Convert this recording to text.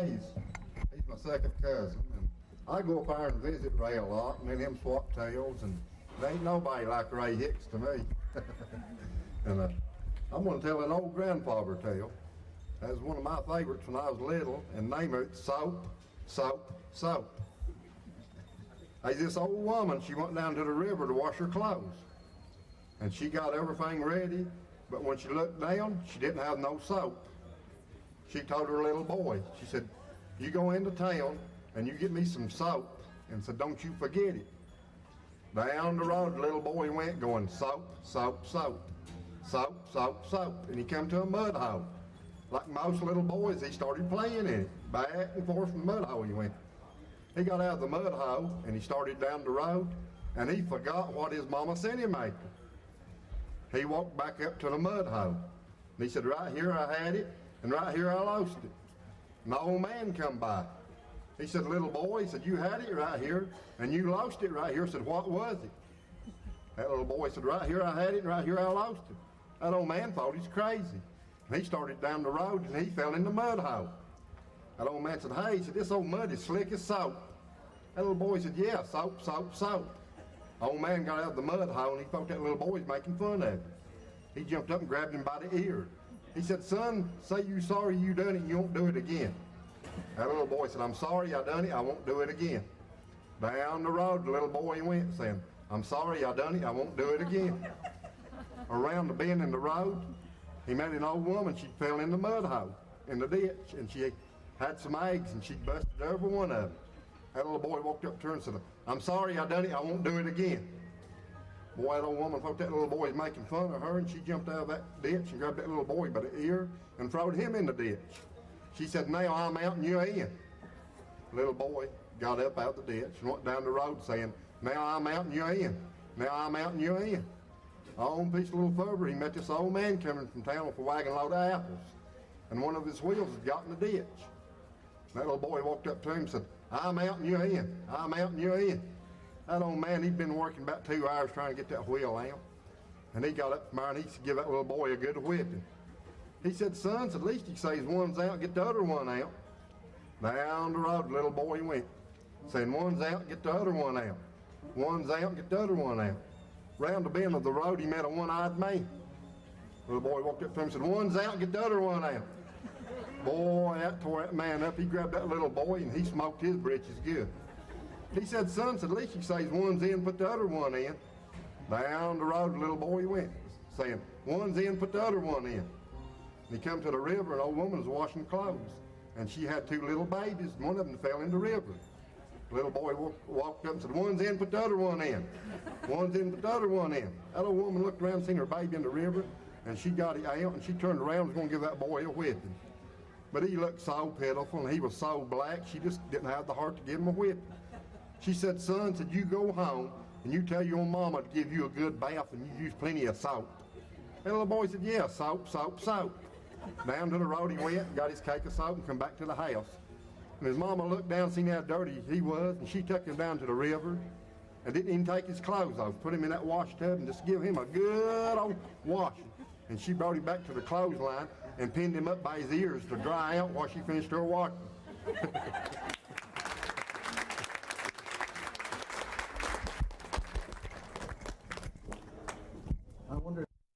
Ray's. He's my second cousin. And I go up there and visit Ray a lot, and then him swap tails, and there ain't nobody like Ray Hicks to me. And I'm going to tell an old grandfather tale. That was one of my favorites when I was little, and name it Soap, Soap, Soap. Hey, this old woman, she went down to the river to wash her clothes. And she got everything ready, but when she looked down, she didn't have no soap. She told her little boy, she said, you go into town and you get me some soap, and said, don't you forget it. Down the road, the little boy went going soap, soap, soap, soap, soap, soap, and he come to a mud hole. Like most little boys, he started playing in it, back and forth from the mud hole he went. He got out of the mud hole and he started down the road, and he forgot what his mama sent him after. He walked back up to the mud hole, and he said, right here I had it, and right here I lost it. And the old man come by. He said, little boy, he said, you had it right here, and you lost it right here. He said, what was it? That little boy said, right here I had it, and right here I lost it. That old man thought he's crazy. And he started down the road, and he fell in the mud hole. That old man said, hey, he said, this old mud is slick as soap. That little boy said, yeah, soap, soap, soap. The old man got out of the mud hole, and he thought that little boy was making fun of him. He jumped up and grabbed him by the ear. He said, son, say you sorry you done it, and you won't do it again. That little boy said, I'm sorry I done it, I won't do it again. Down the road, the little boy went saying, I'm sorry I done it, I won't do it again. Around the bend in the road, he met an old woman. She fell in the mud hole, in the ditch, and she had some eggs, and she busted every one of them. That little boy walked up to her and said, I'm sorry I done it, I won't do it again. Boy, that old woman thought that little boy was making fun of her, and she jumped out of that ditch and grabbed that little boy by the ear and throwed him in the ditch. She said, now I'm out and you're in. Little boy got up out the ditch and went down the road saying, now I'm out and you're in. Now I'm out and you're in. On piece a little further, he met this old man coming from town with a wagon load of apples, and one of his wheels had got in the ditch. That little boy walked up to him and said, I'm out and you're in. I'm out and you're in. That old man, he'd been working about 2 hours trying to get that wheel out, and he got up from there and he said, give that little boy a good whipping. He said, son, at least he says one's out, get the other one out. Down the road, the little boy went, saying one's out, get the other one out. One's out, get the other one out. Round the bend of the road, he met a one-eyed man. The little boy walked up to him and said, one's out, get the other one out. Boy, that tore that man up. He grabbed that little boy and he smoked his britches good. He said, son, at least he says one's in, put the other one in. Down the road, the little boy went, saying, one's in, put the other one in. And he come to the river, an old woman was washing clothes, and she had 2 little babies, and one of them fell in the river. The little boy walked up and said, one's in, put the other one in. One's in, put the other one in. That old woman looked around, seen her baby in the river, and she got it out, and she turned around and was going to give that boy a whipping. But he looked so pitiful, and he was so black, she just didn't have the heart to give him a whipping. She said, son, said, you go home, and you tell your mama to give you a good bath, and you use plenty of soap. And the little boy said, yeah, soap, soap, soap. Down to the road he went, got his cake of soap, and come back to the house. And his mama looked down, seen how dirty he was, and she took him down to the river and didn't even take his clothes off, put him in that wash tub and just give him a good old washing. And she brought him back to the clothesline and pinned him up by his ears to dry out while she finished her washing.